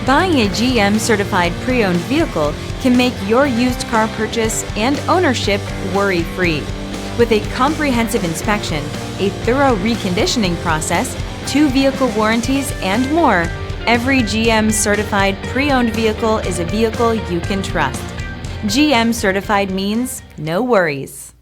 Buying a GM certified pre-owned vehicle can make your used car purchase and ownership worry-free. With a comprehensive inspection, a thorough reconditioning process, 2 vehicle warranties, and more, every GM certified pre-owned vehicle is a vehicle you can trust. GM certified means no worries.